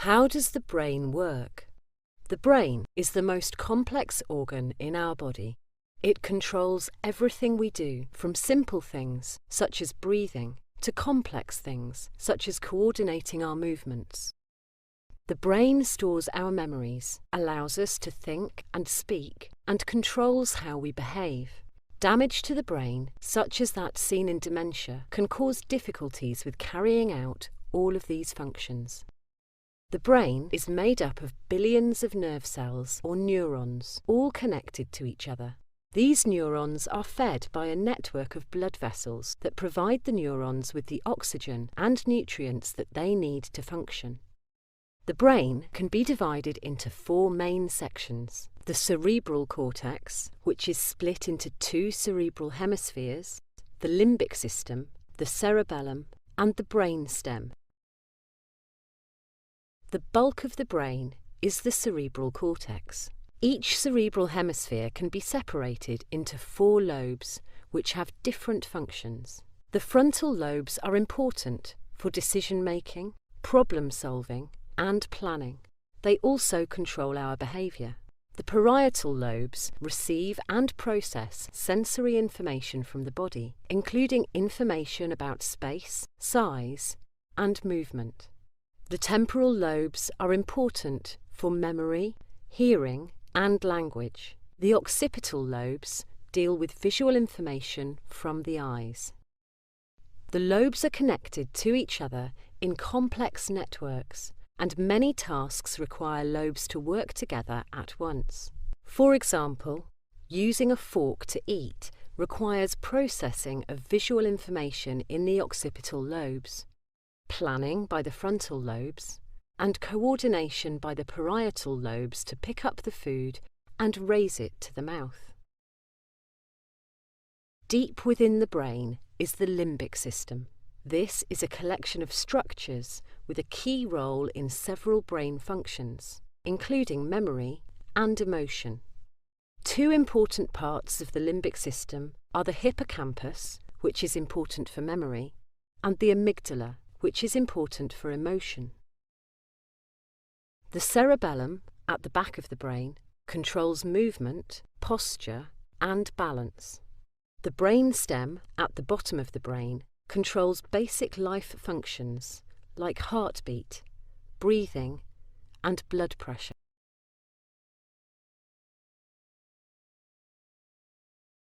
How does the brain work? The brain is the most complex organ in our body. It controls everything we do, from simple things, such as breathing, to complex things, such as coordinating our movements. The brain stores our memories, allows us to think and speak, and controls how we behave. Damage to the brain, such as that seen in dementia, can cause difficulties with carrying out all of these functions. The brain is made up of billions of nerve cells, or neurons, all connected to each other. These neurons are fed by a network of blood vessels that provide the neurons with the oxygen and nutrients that they need to function. The brain can be divided into 4 main sections: the cerebral cortex, which is split into 2 cerebral hemispheres, the limbic system, the cerebellum, and the brain stem. The bulk of the brain is the cerebral cortex. Each cerebral hemisphere can be separated into 4 lobes, which have different functions. The frontal lobes are important for decision-making, problem-solving, and planning. They also control our behaviour. The parietal lobes receive and process sensory information from the body, including information about space, size, and movement. The temporal lobes are important for memory, hearing, and language. The occipital lobes deal with visual information from the eyes. The lobes are connected to each other in complex networks, and many tasks require lobes to work together at once. For example, using a fork to eat requires processing of visual information in the occipital lobes, planning by the frontal lobes, and coordination by the parietal lobes to pick up the food and raise it to the mouth. Deep within the brain is the limbic system. This is a collection of structures with a key role in several brain functions, including memory and emotion. 2 important parts of the limbic system are the hippocampus, which is important for memory, and the amygdala, which is important for emotion. The cerebellum, at the back of the brain, controls movement, posture, and balance. The brain stem, at the bottom of the brain, controls basic life functions like heartbeat, breathing, and blood pressure.